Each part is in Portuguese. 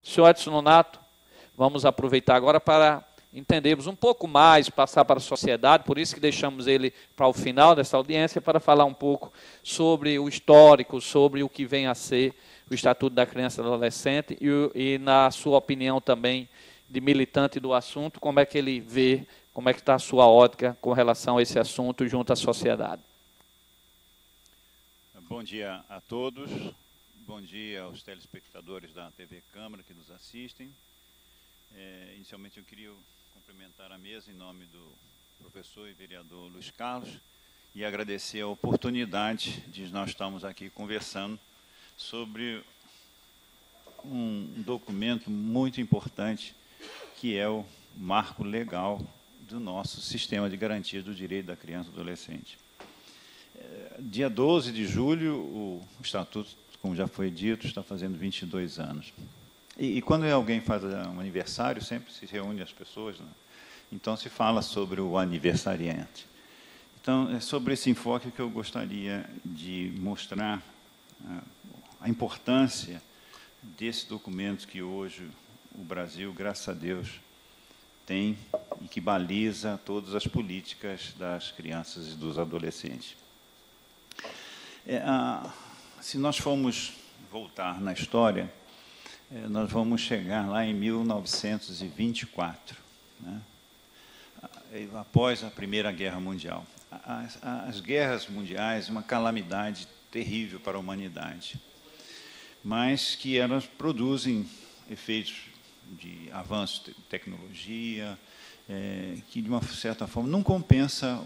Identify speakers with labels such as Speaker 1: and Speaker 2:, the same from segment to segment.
Speaker 1: Senhor Edson Nonato, vamos aproveitar agora para entendermos um pouco mais, passar para a sociedade, por isso que deixamos ele para o final dessa audiência, para falar um pouco sobre o histórico, sobre o que vem a ser o Estatuto da Criança e do Adolescente e na sua opinião também, de militante do assunto, como é que ele vê, como é que está a sua ótica com relação a esse assunto junto à sociedade.
Speaker 2: Bom dia a todos, bom dia aos telespectadores da TV Câmara que nos assistem. Inicialmente eu queria cumprimentar a mesa em nome do professor e vereador Luiz Carlos e agradecer a oportunidade de nós estarmos aqui conversando sobre um documento muito importante que é o marco legal do nosso sistema de garantia do direito da criança e do adolescente. Dia 12 de julho, o Estatuto, como já foi dito, está fazendo 22 anos. E quando alguém faz um aniversário, sempre se reúne as pessoas, né? Então se fala sobre o aniversariante. Então, é sobre esse enfoque que eu gostaria de mostrar a importância desse documento que hoje o Brasil, graças a Deus, tem e que baliza todas as políticas das crianças e dos adolescentes. Se nós formos voltar na história, nós vamos chegar lá em 1924, né? Após a Primeira Guerra Mundial. As guerras mundiais, uma calamidade terrível para a humanidade, mas que elas produzem efeitos de avanço de tecnologia, que, de uma certa forma, não compensa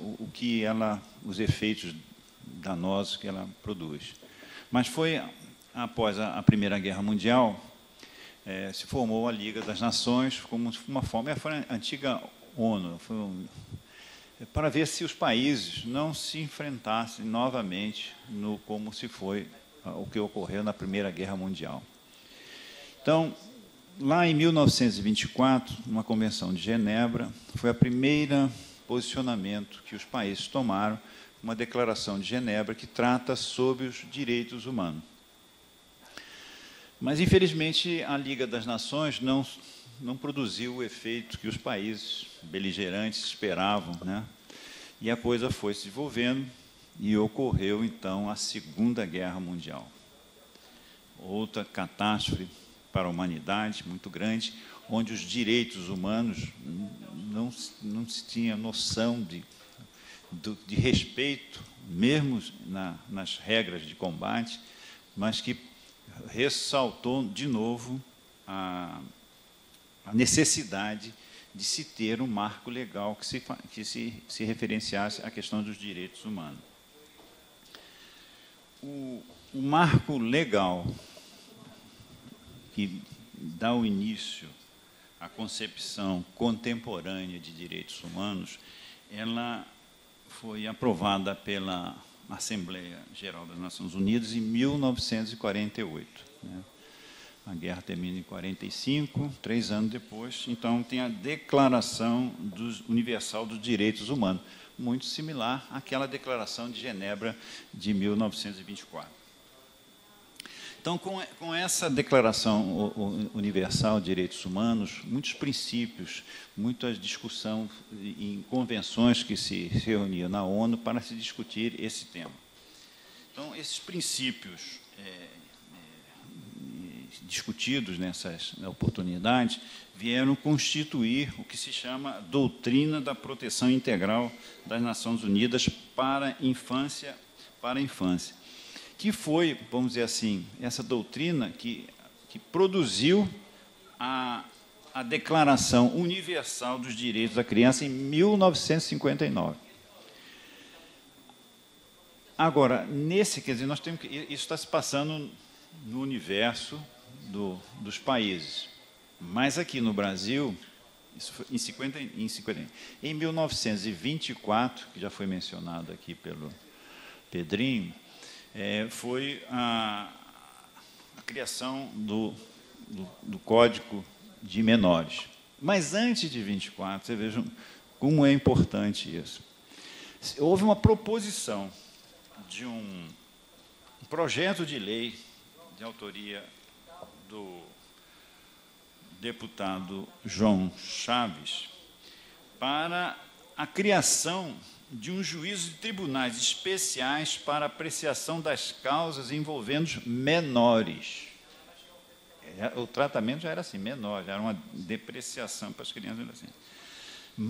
Speaker 2: os efeitos danosos que ela produz. Mas foi, após a Primeira Guerra Mundial, se formou a Liga das Nações como uma forma, foi a antiga ONU, para ver se os países não se enfrentassem novamente como se foi o que ocorreu na Primeira Guerra Mundial. Então, lá em 1924, numa Convenção de Genebra, foi a primeira posicionamento que os países tomaram, uma Declaração de Genebra que trata sobre os direitos humanos. Mas, infelizmente, a Liga das Nações não produziu o efeito que os países beligerantes esperavam, né? E a coisa foi se desenvolvendo e ocorreu, então, a Segunda Guerra Mundial. Outra catástrofe para a humanidade muito grande, onde os direitos humanos não se tinha noção de respeito, mesmo nas regras de combate, mas que ressaltou de novo a necessidade de se ter um marco legal que se referenciasse à questão dos direitos humanos. O marco legal que dá o início à concepção contemporânea de direitos humanos, ela foi aprovada pela Assembleia Geral das Nações Unidas em 1948. Né? A guerra termina em 45, 3 anos depois. Então, tem a Declaração Universal dos Direitos Humanos, muito similar àquela Declaração de Genebra de 1924. Então, com essa Declaração Universal de Direitos Humanos, muitos princípios, muita discussão em convenções que se reuniam na ONU para se discutir esse tema. Então, esses princípios discutidos nessas oportunidades vieram constituir o que se chama Doutrina da Proteção Integral das Nações Unidas para a Infância, que foi, vamos dizer assim, essa doutrina que produziu a Declaração Universal dos Direitos da Criança em 1959. Agora, quer dizer, nós temos isso está se passando no universo dos países, mas aqui no Brasil, isso foi em 1924, que já foi mencionado aqui pelo Pedrinho, foi a criação do Código de Menores. Mas antes de 24, vocês vejam como é importante isso. Houve uma proposição de um projeto de lei de autoria do deputado João Chaves para a criação de um juízo de tribunais especiais para apreciação das causas envolvendo menores. O tratamento já era assim, menor, já era uma depreciação para as crianças. Assim.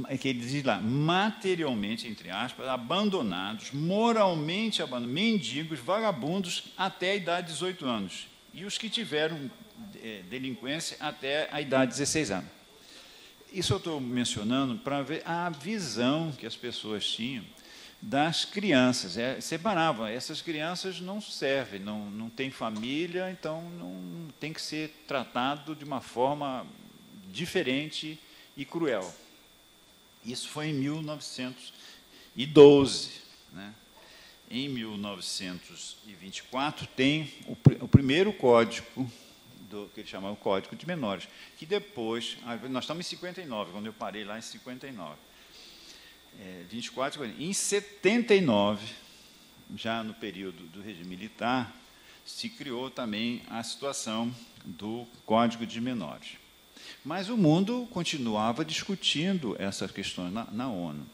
Speaker 2: É que ele diz lá, materialmente, entre aspas, abandonados, moralmente abandonados, mendigos, vagabundos, até a idade de 18 anos. E os que tiveram delinquência até a idade de 16 anos. Isso eu estou mencionando para ver a visão que as pessoas tinham das crianças. Separavam, essas crianças não servem, não têm família, então não tem que ser tratado de uma forma diferente e cruel. Isso foi em 1912. Né? Em 1924, tem o primeiro código, que ele chamava o Código de Menores, que depois, nós estamos em 59, quando eu parei lá em 59, 24, em 79, já no período do regime militar, se criou também a situação do Código de Menores. Mas o mundo continuava discutindo essas questões na ONU.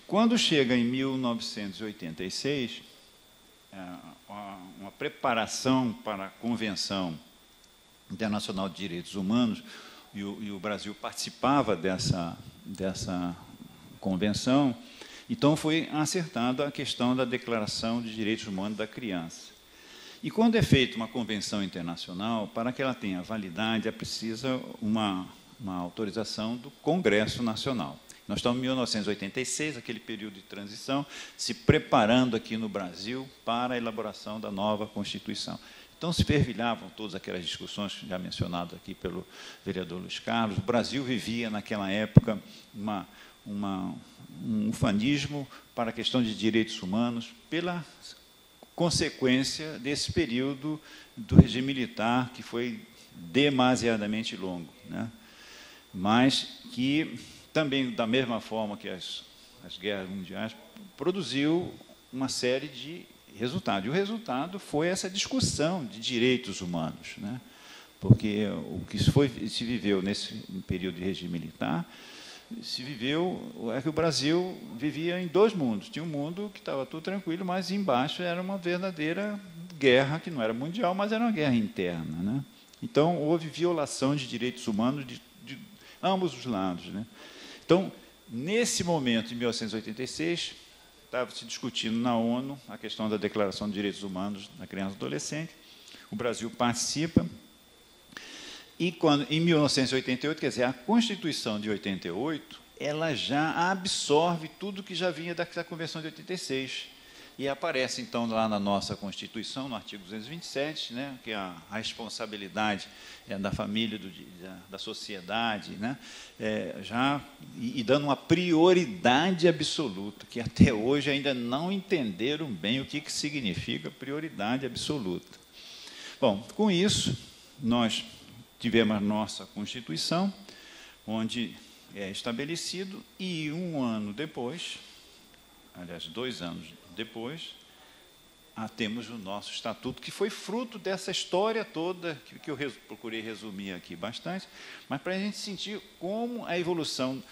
Speaker 2: Quando chega em 1986, uma preparação para a Convenção Internacional de Direitos Humanos, e o Brasil participava dessa convenção, então foi acertada a questão da Declaração de Direitos Humanos da Criança. E quando é feita uma convenção internacional, para que ela tenha validade, é precisa uma autorização do Congresso Nacional. Nós estamos em 1986, aquele período de transição, se preparando aqui no Brasil para a elaboração da nova Constituição. Então, se fervilhavam todas aquelas discussões já mencionadas aqui pelo vereador Luiz Carlos. O Brasil vivia, naquela época, um ufanismo para a questão de direitos humanos, pela consequência desse período do regime militar, que foi demasiadamente longo, né? Mas que também, da mesma forma que as guerras mundiais, produziu uma série de resultados. E o resultado foi essa discussão de direitos humanos, né? Porque o que se viveu nesse período de regime militar, que o Brasil vivia em dois mundos. Tinha um mundo que estava tudo tranquilo, mas embaixo era uma verdadeira guerra, que não era mundial, mas era uma guerra interna, né? Então, houve violação de direitos humanos de ambos os lados, né? Então, nesse momento, em 1986, estava se discutindo na ONU a questão da Declaração de Direitos Humanos da Criança e do Adolescente. O Brasil participa. E quando, em 1988, quer dizer, a Constituição de 88, ela já absorve tudo que já vinha da Convenção de 86. E aparece, então, lá na nossa Constituição, no artigo 227, né, que a responsabilidade da família, da sociedade, né, e dando uma prioridade absoluta, que até hoje ainda não entenderam bem o que significa prioridade absoluta. Bom, com isso, nós tivemos a nossa Constituição, onde é estabelecido, e um ano depois, aliás, 2 anos depois, temos o nosso Estatuto, que foi fruto dessa história toda, que eu procurei resumir aqui bastante, mas para a gente sentir como a evolução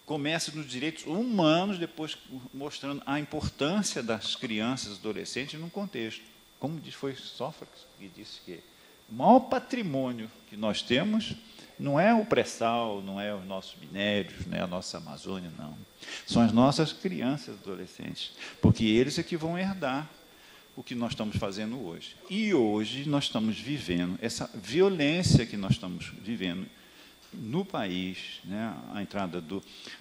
Speaker 2: começa nos direitos humanos, depois mostrando a importância das crianças e adolescentes num contexto. Como foi Sófocles, que disse que o maior patrimônio que nós temos não é o pré-sal, não é os nossos minérios, não é a nossa Amazônia, não. São as nossas crianças e adolescentes, porque eles é que vão herdar o que nós estamos fazendo hoje. E hoje nós estamos vivendo essa violência que nós estamos vivendo no país, né, a entrada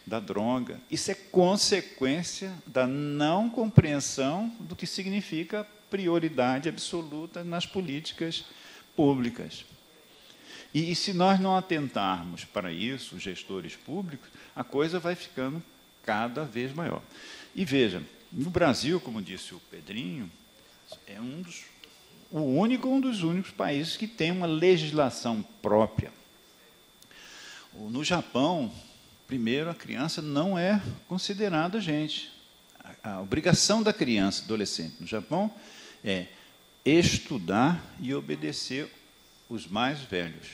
Speaker 2: da droga. Isso é consequência da não compreensão do que significa prioridade absoluta nas políticas públicas. E se nós não atentarmos para isso, os gestores públicos, a coisa vai ficando cada vez maior. E veja, no Brasil, como disse o Pedrinho, é um dos únicos países que tem uma legislação própria. No Japão, primeiro, a criança não é considerada gente. A obrigação da criança e adolescente no Japão é estudar e obedecer os mais velhos.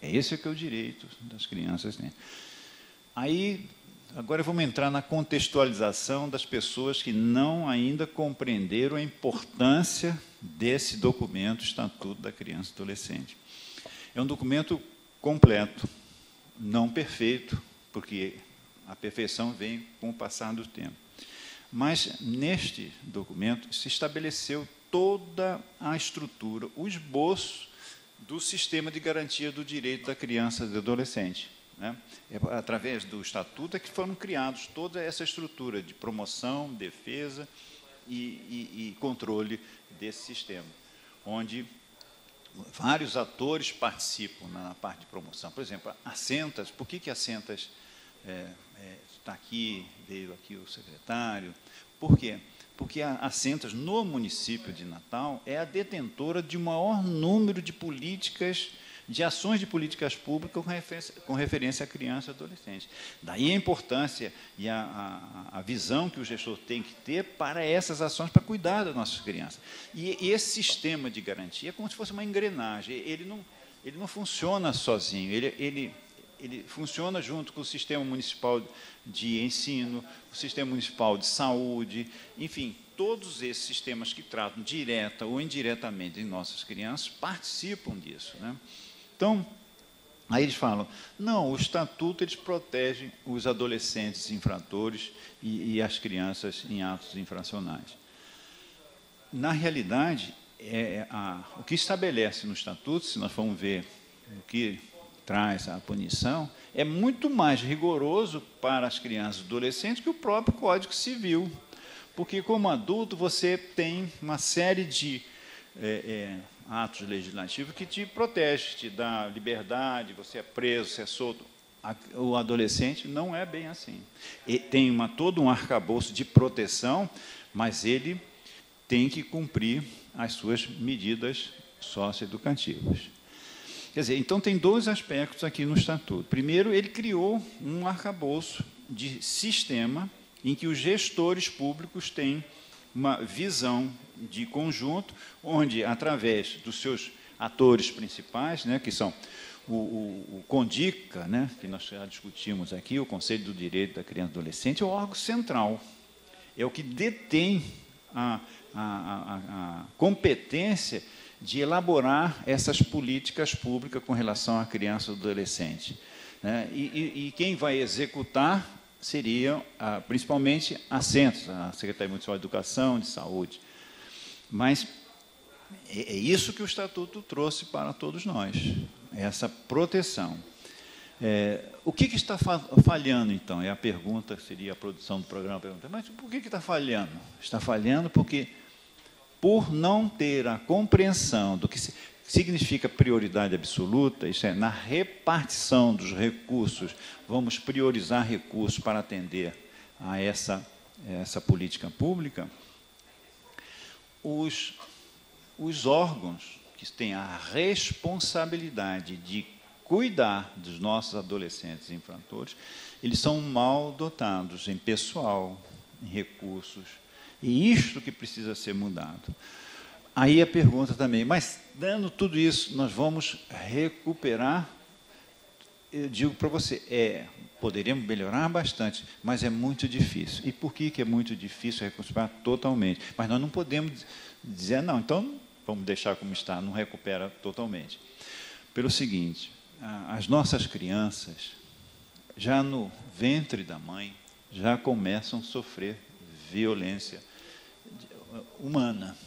Speaker 2: É Esse é que é o direito das crianças, né? Aí, agora vamos entrar na contextualização das pessoas que não ainda compreenderam a importância desse documento, Estatuto da Criança e Adolescente. É um documento completo, não perfeito, porque a perfeição vem com o passar do tempo. Mas, neste documento, se estabeleceu toda a estrutura, o esboço do sistema de garantia do direito da criança e do adolescente, né? Através do Estatuto é que foram criados toda essa estrutura de promoção, defesa e controle desse sistema, onde vários atores participam na parte de promoção. Por exemplo, a Centas, por que a Centas está aqui, veio aqui o secretário? Por quê? Porque a Centas, no município de Natal, é a detentora de maior número de políticas, de ações de políticas públicas com referência à criança e adolescente. Daí a importância e a visão que o gestor tem que ter para essas ações, para cuidar das nossas crianças. E esse sistema de garantia é como se fosse uma engrenagem, ele não funciona sozinho, ele funciona junto com o Sistema Municipal de Ensino, o Sistema Municipal de Saúde, enfim, todos esses sistemas que tratam direta ou indiretamente de nossas crianças participam disso, né? Então, aí eles falam, não, o Estatuto eles protegem os adolescentes infratores e as crianças em atos infracionais. Na realidade, o que estabelece no Estatuto, se nós formos ver o que traz a punição, é muito mais rigoroso para as crianças e adolescentes que o próprio Código Civil. Porque, como adulto, você tem uma série de atos legislativos que te protege, te dá liberdade, você é preso, você é solto. O adolescente não é bem assim. Ele tem todo um arcabouço de proteção, mas ele tem que cumprir as suas medidas socioeducativas. Quer dizer, então, tem dois aspectos aqui no Estatuto. Primeiro, ele criou um arcabouço de sistema em que os gestores públicos têm uma visão de conjunto, onde, através dos seus atores principais, né, que são o CONDICA, né, que nós já discutimos aqui, o Conselho do Direito da Criança e Adolescente, é o órgão central, é o que detém a competência de elaborar essas políticas públicas com relação à criança e adolescente, né? E quem vai executar seria, principalmente, a Centas, a Secretaria Municipal de Educação, de Saúde. Mas é isso que o Estatuto trouxe para todos nós, essa proteção. O que está falhando, então? É a pergunta, seria a produção do programa. Mas por que está falhando? Está falhando porque, por não ter a compreensão do que significa prioridade absoluta, isso é, na repartição dos recursos, vamos priorizar recursos para atender a essa política pública, os órgãos que têm a responsabilidade de cuidar dos nossos adolescentes e infratores, eles são mal dotados em pessoal, em recursos, e isto que precisa ser mudado. Aí a pergunta também, mas dando tudo isso, nós vamos recuperar? Eu digo para você, poderíamos melhorar bastante, mas é muito difícil. E por que é muito difícil recuperar totalmente? Mas nós não podemos dizer, não, então vamos deixar como está, não recupera totalmente. Pelo seguinte, as nossas crianças, já no ventre da mãe, já começam a sofrer violência humana.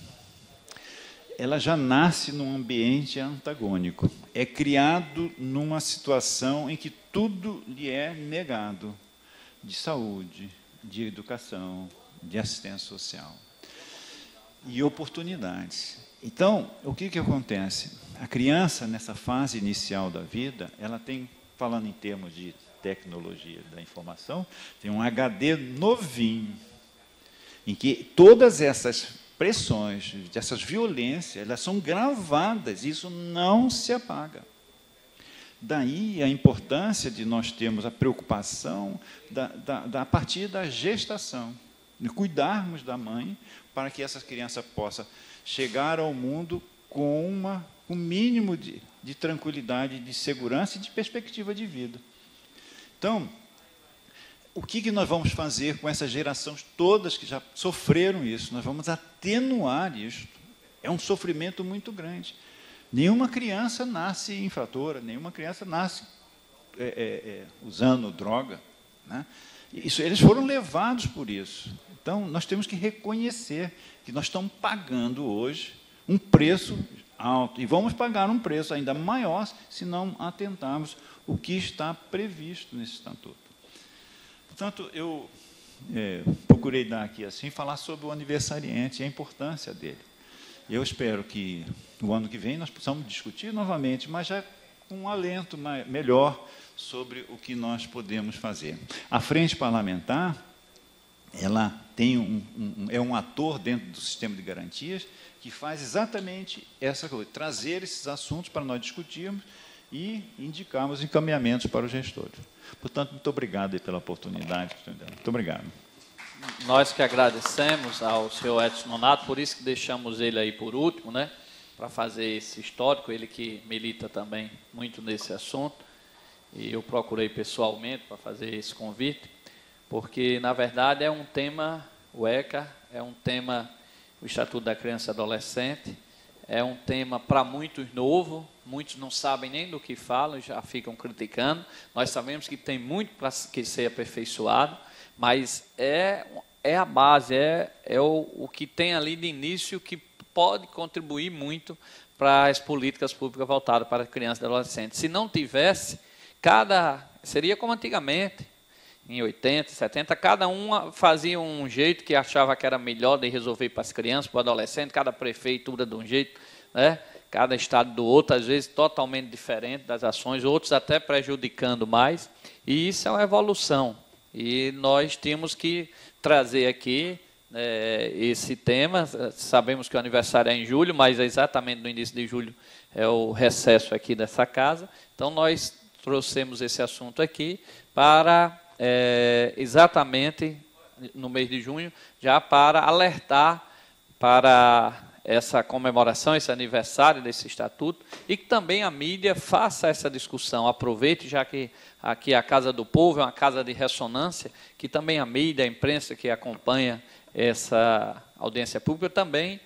Speaker 2: Ela já nasce num ambiente antagônico, é criado numa situação em que tudo lhe é negado, de saúde, de educação, de assistência social e oportunidades. Então, o que acontece? A criança, nessa fase inicial da vida, ela tem, falando em termos de tecnologia da informação, tem um HD novinho, em que todas essas pressões, essas violências, elas são gravadas, isso não se apaga. Daí a importância de nós termos a preocupação a partir da gestação, de cuidarmos da mãe, para que essa criança possa chegar ao mundo com um mínimo de tranquilidade, de segurança e de perspectiva de vida. Então, o que nós vamos fazer com essas gerações todas que já sofreram isso? Nós vamos atenuar isso. É um sofrimento muito grande. Nenhuma criança nasce infratora, nenhuma criança nasce usando droga, né? Eles foram levados por isso. Então, nós temos que reconhecer que nós estamos pagando hoje um preço alto, e vamos pagar um preço ainda maior se não atentarmos o que está previsto nesse estatuto. Portanto, eu procurei dar aqui assim, falar sobre o aniversariante e a importância dele. Eu espero que no ano que vem nós possamos discutir novamente, mas já com um alento melhor sobre o que nós podemos fazer. A Frente Parlamentar, ela tem um ator dentro do sistema de garantias que faz exatamente essa coisa, trazer esses assuntos para nós discutirmos e indicarmos encaminhamentos para os gestores. Portanto, muito obrigado pela oportunidade. Muito obrigado.
Speaker 1: Nós que agradecemos ao senhor Edson Nonato, por isso que deixamos ele aí por último, né, para fazer esse histórico, ele que milita também muito nesse assunto, e eu procurei pessoalmente para fazer esse convite, porque, na verdade, é um tema, o ECA, é um tema, o Estatuto da Criança e Adolescente, é um tema para muitos novo, muitos não sabem nem do que falam, já ficam criticando. Nós sabemos que tem muito para que ser aperfeiçoado, mas é a base, é o que tem ali de início que pode contribuir muito para as políticas públicas voltadas para crianças e adolescentes. Se não tivesse, seria como antigamente, em 80, 70, cada um fazia um jeito que achava que era melhor de resolver para as crianças, para o adolescente, cada prefeitura de um jeito, né? Cada estado do outro, às vezes totalmente diferente das ações, outros até prejudicando mais, e isso é uma evolução. E nós temos que trazer aqui esse tema. Sabemos que o aniversário é em julho, mas exatamente no início de julho é o recesso aqui dessa casa. Então, nós trouxemos esse assunto aqui para, exatamente no mês de junho, já para alertar para essa comemoração, esse aniversário desse estatuto, e que também a mídia faça essa discussão, aproveite, já que aqui a Casa do Povo é uma casa de ressonância, que também a mídia, a imprensa que acompanha essa audiência pública também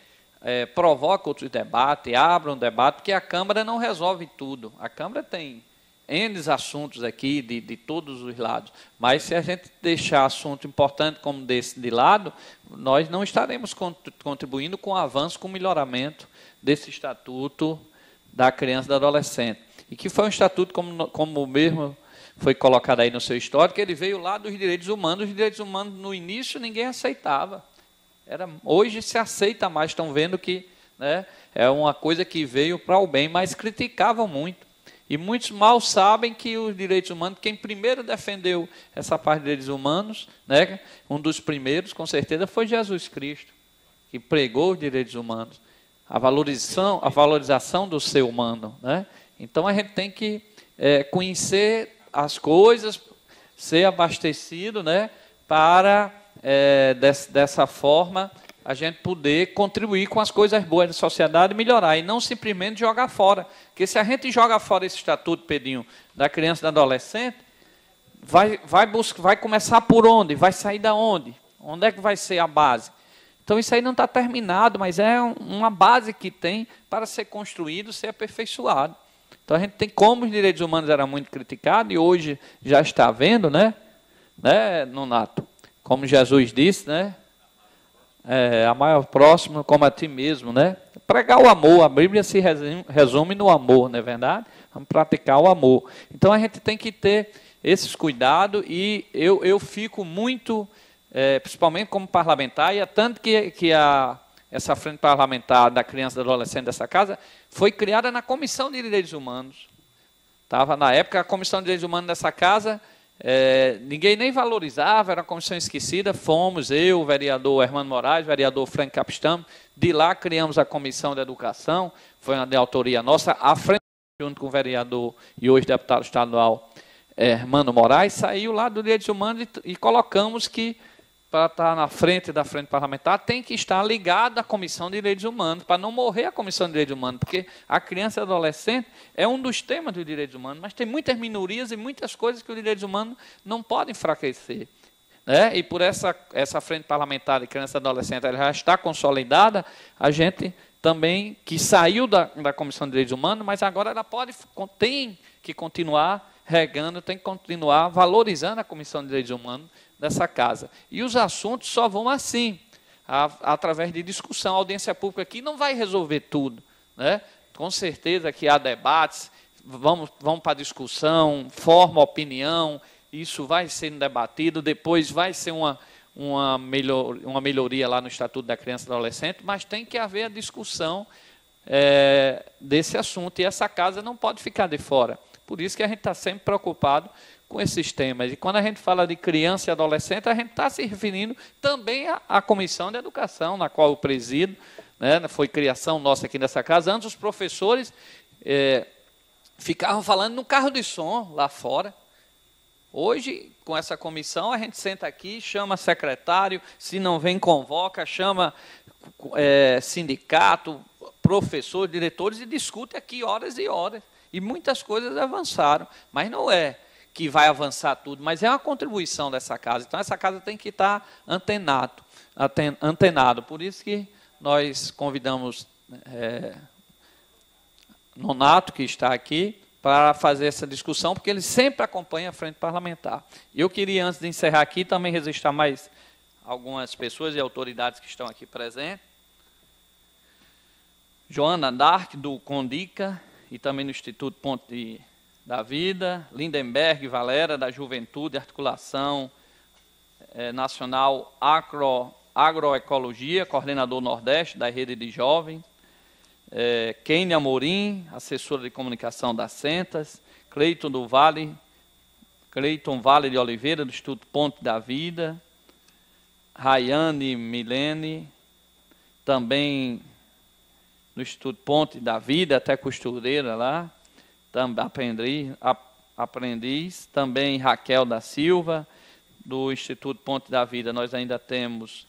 Speaker 1: provoca outros debates, abra um debate, porque a Câmara não resolve tudo. A Câmara tem N assuntos aqui, de todos os lados, mas se a gente deixar assunto importante como desse de lado, nós não estaremos contribuindo com o avanço, com o melhoramento desse Estatuto da Criança e do Adolescente. E que foi um estatuto, como mesmo foi colocado aí no seu histórico, ele veio lá dos direitos humanos. Os direitos humanos, no início, ninguém aceitava. Hoje se aceita mais, estão vendo que, né, é uma coisa que veio para o bem, mas criticavam muito. E muitos mal sabem que os direitos humanos, quem primeiro defendeu essa parte de direitos humanos, né, um dos primeiros, com certeza, foi Jesus Cristo, que pregou os direitos humanos, a valorização do ser humano, né? Então, a gente tem que conhecer as coisas, ser abastecido, né, para, dessa forma, a gente poder contribuir com as coisas boas da sociedade e melhorar, e não simplesmente jogar fora. Porque se a gente joga fora esse estatuto, Pedrinho, da criança e do adolescente, vai começar por onde? Vai sair da onde? Onde é que vai ser a base? Então, isso aí não está terminado, mas é uma base que tem para ser construído, ser aperfeiçoado. Então, a gente tem, como os direitos humanos eram muito criticados, e hoje já está vendo, né, Nonato? Como Jesus disse, né? Amar ao próximo como a ti mesmo, né? Pregar o amor, a Bíblia se resume no amor, não é verdade? Vamos praticar o amor. Então, a gente tem que ter esses cuidados, e eu fico muito, principalmente como parlamentar, e é tanto que essa frente parlamentar da criança e do adolescente dessa casa foi criada na Comissão de Direitos Humanos. Estava, na época, a Comissão de Direitos Humanos dessa casa, ninguém nem valorizava, era uma comissão esquecida. Fomos eu, o vereador Hermano Moraes, o vereador Frank Capistrano, de lá criamos a Comissão de Educação, foi uma de autoria nossa, à frente, junto com o vereador e hoje deputado estadual Hermano Moraes, saiu lá do Direitos Humanos e colocamos que para estar na frente da frente parlamentar, tem que estar ligado à Comissão de Direitos Humanos, para não morrer a Comissão de Direitos Humanos, porque a criança e adolescente é um dos temas dos direitos humanos, mas tem muitas minorias e muitas coisas que os direitos humanos não podem enfraquecer. Né? E por essa frente parlamentar de criança e adolescente ela já está consolidada, a gente também, que saiu da Comissão de Direitos Humanos, mas agora ela tem que continuar regando, tem que continuar valorizando a Comissão de Direitos Humanos dessa casa. E os assuntos só vão assim, através de discussão. A audiência pública aqui não vai resolver tudo. Né? Com certeza que há debates, vamos para a discussão, forma opinião, isso vai sendo debatido, depois vai ser uma melhoria lá no Estatuto da Criança e do Adolescente, mas tem que haver a discussão desse assunto, e essa casa não pode ficar de fora. Por isso que a gente está sempre preocupado com esses temas. E quando a gente fala de criança e adolescente, a gente está se referindo também à Comissão de Educação, na qual eu presido, né? Foi criação nossa aqui nessa casa. Antes os professores ficavam falando no carro de som lá fora. Hoje, com essa comissão, a gente senta aqui, chama secretário, se não vem, convoca, chama sindicato, professor, diretores, e discute aqui horas e horas. E muitas coisas avançaram, mas não é que vai avançar tudo, mas é uma contribuição dessa casa. Então, essa casa tem que estar antenado. Por isso que nós convidamos Nonato, que está aqui, para fazer essa discussão, porque ele sempre acompanha a frente parlamentar. E eu queria, antes de encerrar aqui, também registrar mais algumas pessoas e autoridades que estão aqui presentes. Joana Dark, do Condica, e também no Instituto Ponte da Vida, Lindenberg Valera, da Juventude, Articulação Nacional Agroecologia, coordenador Nordeste da Rede de Jovens, Kênia Amorim, assessora de comunicação da Sentas, Cleiton Vale de Oliveira, do Instituto Ponte da Vida, Rayane Milene, também no Instituto Ponte da Vida, até costureira lá, aprendiz, também Raquel da Silva, do Instituto Ponte da Vida. Nós ainda temos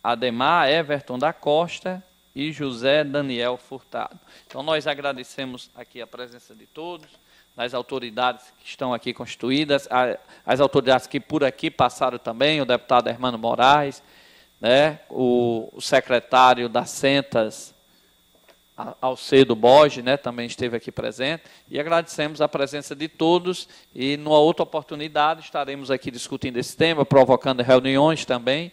Speaker 1: Ademar Everton da Costa e José Daniel Furtado. Então, nós agradecemos aqui a presença de todos, das autoridades que estão aqui constituídas, as autoridades que por aqui passaram também, o deputado Hermano Moraes, né, o secretário da Sentas, Alcedo Borges, né, também esteve aqui presente, e agradecemos a presença de todos, e numa outra oportunidade estaremos aqui discutindo esse tema, provocando reuniões também,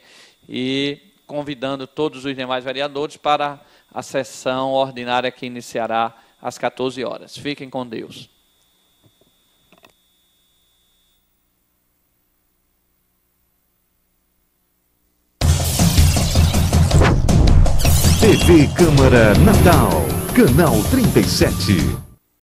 Speaker 1: e convidando todos os demais vereadores para a sessão ordinária que iniciará às 14 horas. Fiquem com Deus.
Speaker 3: TV Câmara Natal, canal 37.